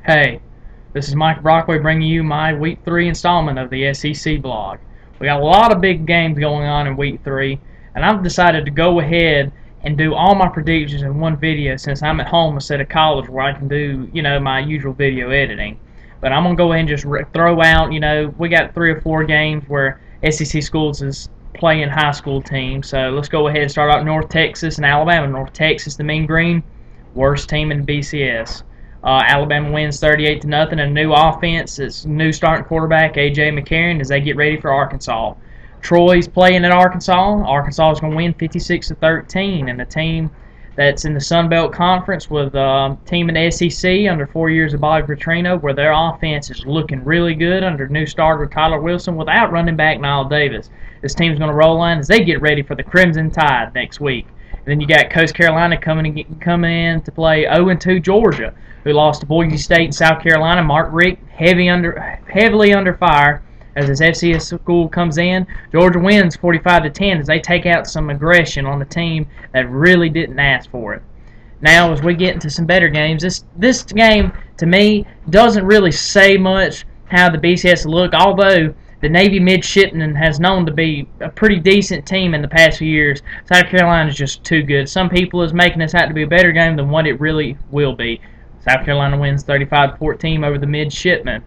Hey, this is Mike Brockway bringing you my Week 3 installment of the SEC blog. We got a lot of big games going on in Week 3, and I've decided to go ahead and do all my predictions in one video since I'm at home instead of college where I can do, my usual video editing. But I'm going to go ahead and just throw out, we got 3 or 4 games where SEC schools is playing high school teams. So let's go ahead and start out North Texas and Alabama. North Texas, the Mean Green, worst team in BCS. Alabama wins 38-0. A new offense. It's new starting quarterback A.J. McCarron as they get ready for Arkansas. Troy's playing at Arkansas. Arkansas is going to win 56-13, and a team that's in the Sun Belt Conference with a team in the SEC under 4 years of Bobby Petrino, where their offense is looking really good under new starter Tyler Wilson without running back Niall Davis. This team's going to roll in as they get ready for the Crimson Tide next week. And then you got Coast Carolina coming in to play 0-2 Georgia, who lost to Boise State and South Carolina. Mark Richt heavily under fire as his FCS school comes in. Georgia wins 45-10 as they take out some aggression on the team that really didn't ask for it. Now, as we get into some better games, this game to me doesn't really say much how the BCS look, although the Navy midshipman has known to be a pretty decent team in the past few years. South Carolina is just too good. Some people is making this out to be a better game than what it really will be. South Carolina wins 35-14 over the midshipmen.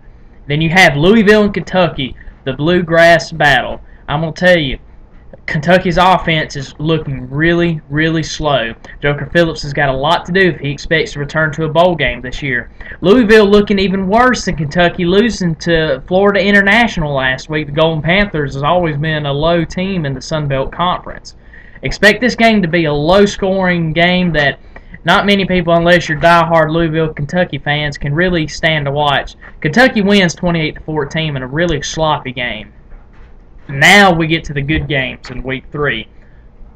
Then you have Louisville and Kentucky, the Bluegrass battle. I'm going to tell you, Kentucky's offense is looking really, really slow. Joker Phillips has got a lot to do if he expects to return to a bowl game this year. Louisville looking even worse than Kentucky, losing to Florida International last week. The Golden Panthers has always been a low team in the Sun Belt Conference. Expect this game to be a low-scoring game that not many people, unless you're diehard Louisville, Kentucky fans, can really stand to watch. Kentucky wins 28-14 in a really sloppy game. Now we get to the good games in Week 3.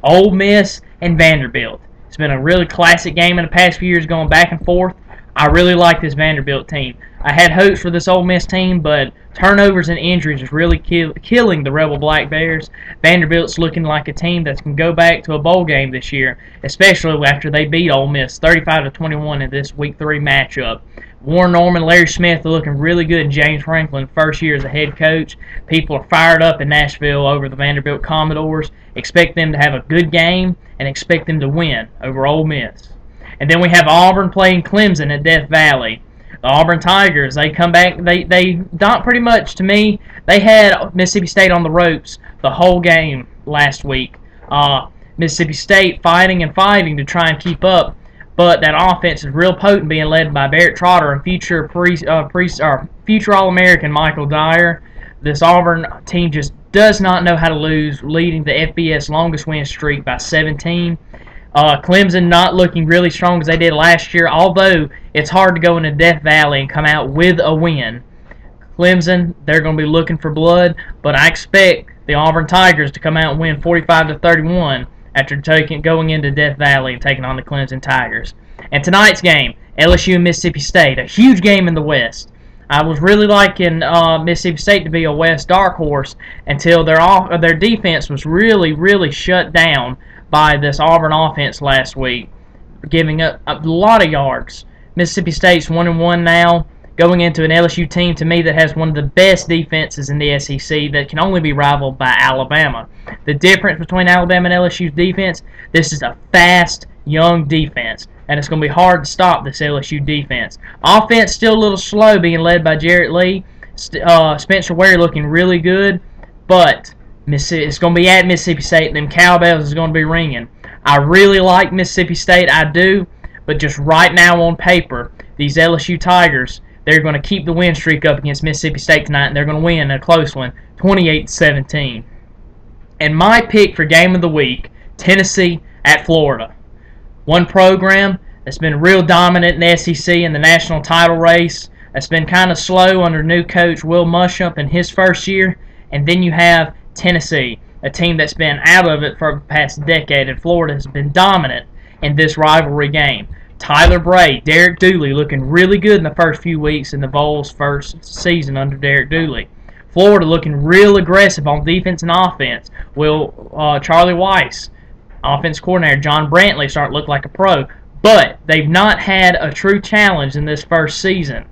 Ole Miss and Vanderbilt. It's been a really classic game in the past few years going back and forth. I really like this Vanderbilt team. I had hopes for this Ole Miss team, but turnovers and injuries is really killing the Rebel Black Bears. Vanderbilt's looking like a team that can go back to a bowl game this year, especially after they beat Ole Miss 35-21 in this Week 3 matchup. Warren Norman, Larry Smith are looking really good, and James Franklin, first year as a head coach. People are fired up in Nashville over the Vanderbilt Commodores. Expect them to have a good game and expect them to win over Ole Miss. And then we have Auburn playing Clemson at Death Valley. The Auburn Tigers, they come back, they don't pretty much, to me, they had Mississippi State on the ropes the whole game last week. Mississippi State fighting to try and keep up, but that offense is real potent, being led by Barrett Trotter and future All-American Michael Dyer. This Auburn team just does not know how to lose, leading the FBS longest win streak by 17. Clemson not looking really strong as they did last year, although it's hard to go into Death Valley and come out with a win. Clemson, they're going to be looking for blood, but I expect the Auburn Tigers to come out and win 45-31 after going into Death Valley and taking on the Clemson Tigers. And tonight's game, LSU and Mississippi State, a huge game in the West. I was really liking Mississippi State to be a West dark horse until their defense was really, really shut down by this Auburn offense last week, giving up a lot of yards. Mississippi State's 1-1 now, going into an LSU team, to me, that has one of the best defenses in the SEC that can only be rivaled by Alabama. The difference between Alabama and LSU's defense, this is a fast, young defense, and it's going to be hard to stop this LSU defense. Offense still a little slow, being led by Jarrett Lee. Spencer Ware looking really good, but it's going to be at Mississippi State, and them cowbells is going to be ringing. I really like Mississippi State, I do, but just right now on paper, these LSU Tigers, they're going to keep the win streak up against Mississippi State tonight, and they're going to win a close one, 28-17. And my pick for game of the week, Tennessee at Florida. One program that's been real dominant in the SEC in the national title race, that's been kind of slow under new coach Will Muschamp in his first year, and then you have Tennessee, a team that's been out of it for the past decade, and Florida has been dominant in this rivalry game. Tyler Bray, Derek Dooley looking really good in the first few weeks in the Vols' first season under Derek Dooley. Florida looking real aggressive on defense and offense. Charlie Weiss, offense coordinator, John Brantley starting to look like a pro. But they've not had a true challenge in this first season.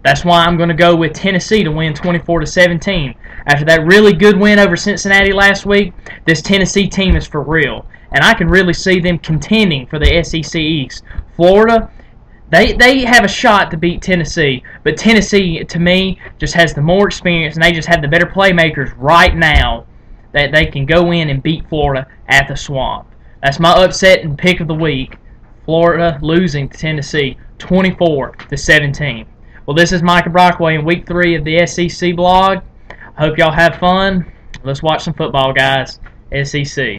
That's why I'm going to go with Tennessee to win 24-17. After that really good win over Cincinnati last week, this Tennessee team is for real. And I can really see them contending for the SEC East. Florida, they have a shot to beat Tennessee, but Tennessee, to me, just has the more experience, and they just have the better playmakers right now that they can go in and beat Florida at the Swamp. That's my upset and pick of the week. Florida losing to Tennessee 24-17. Well, this is Micah Brockway in week 3 of the SEC blog. I hope y'all have fun. Let's watch some football, guys. SEC.